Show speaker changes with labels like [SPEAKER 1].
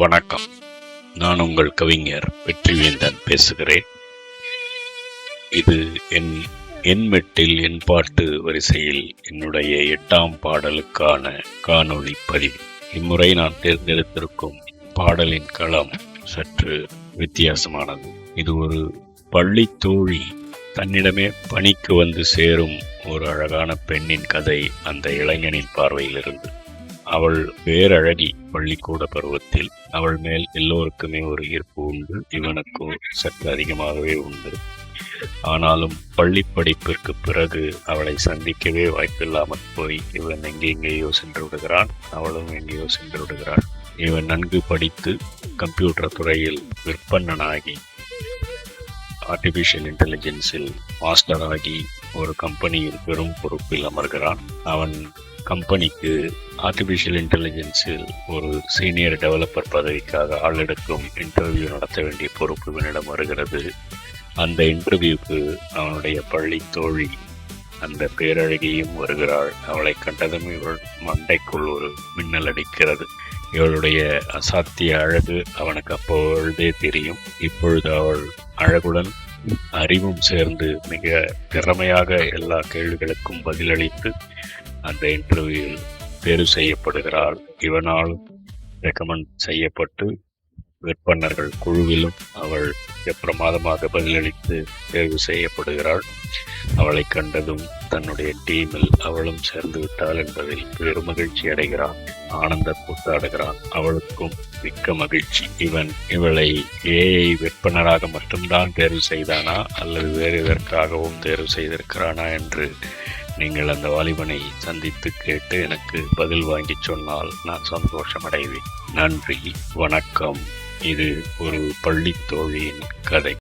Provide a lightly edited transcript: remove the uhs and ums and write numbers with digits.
[SPEAKER 1] வணக்கம். நான் உங்கள் கவிஞர் வெற்றிவேந்தன் பேசுகிறேன். இது என் மெட்டில் என் பாட்டு வரிசையில் என்னுடைய 8ஆம் பாடலுக்கான காணொளி பதிவு. இம்முறை நான் தேர்ந்தெடுத்திருக்கும் பாடலின் களம் சற்று வித்தியாசமானது. இது ஒரு பள்ளி தோழி தன்னிடமே பணிக்கு வந்து சேரும் ஒரு அழகான பெண்ணின் கதை. அந்த இளைஞனின் பார்வையிலிருந்து அவள் பேரழகி. பள்ளிக்கூட பருவத்தில் அவள் மேல் எல்லோருக்குமே ஒரு ஈர்ப்பு உண்டு. இவனுக்கு சற்று அதிகமாகவே உண்டு. ஆனாலும் பள்ளி படிப்பிற்கு பிறகு அவளை சந்திக்கவே வாய்ப்பில்லாமல் போய் இவன் எங்கெங்கேயோ சென்று விடுகிறான். அவளும் எங்கேயோ சென்று விடுகிறாள். இவன் நன்கு படித்து கம்ப்யூட்டர் துறையில் விற்பனனாகி ஆர்டிபிஷியல் இன்டெலிஜென்ஸில் மாஸ்டர் ஆகி ஒரு கம்பெனியில் பெரும் பொறுப்பில் அமர்கிறான். அவன் கம்பெனிக்கு ஆர்டிபிஷியல் இன்டெலிஜென்ஸில் ஒரு சீனியர் டெவலப்பர் பதவிக்காக ஆளெடுக்கும் இன்டர்வியூ நடத்த வேண்டிய பொறுப்பு இவனிடம் வருகிறது. அந்த இன்டர்வியூக்கு அவனுடைய பள்ளி தோழி அந்த பேரழகியும் வருகிறாள். அவளை கண்டதும் இவள் மண்டைக்குள் ஒரு மின்னல் அடிக்கிறது. இவளுடைய அசாத்திய அழகு அவனுக்கு அப்பொழுதே தெரியும். இப்பொழுது அவள் அழகுடன் அறிவும் சேர்ந்து மிக திறமையாக எல்லா கேள்விகளுக்கும் பதிலளித்து அந்த இன்டர்வியூவில் தேர்வு செய்யப்படுகிறாள். இவனால் ரெக்கமெண்ட் செய்யப்பட்டு விற்பனர்கள் குழுவிலும் அவள் பிரமாதமாக பதிலளித்து தேர்வு செய்யப்படுகிறாள். அவளை கண்டதும் தன்னுடைய டீமில் அவளும் சேர்ந்து விட்டாள் என்பதில் பெரும் மகிழ்ச்சி அடைகிறான். ஆனந்த கூத்தாடுகிறான். அவளுக்கும் மிக்க மகிழ்ச்சி. இவளை ஏஐ விற்பனராக மட்டும்தான் தேர்வு செய்தானா அல்லது வேறு எதற்காகவும் தேர்வு செய்திருக்கிறானா என்று நீங்கள் அந்த வாலிபனை சந்தித்து கேட்டு எனக்கு பதில் வாங்கி சொன்னால் நான் சந்தோஷமடைவேன். நன்றி, வணக்கம். இது ஒரு பள்ளி தோழியின் கதை.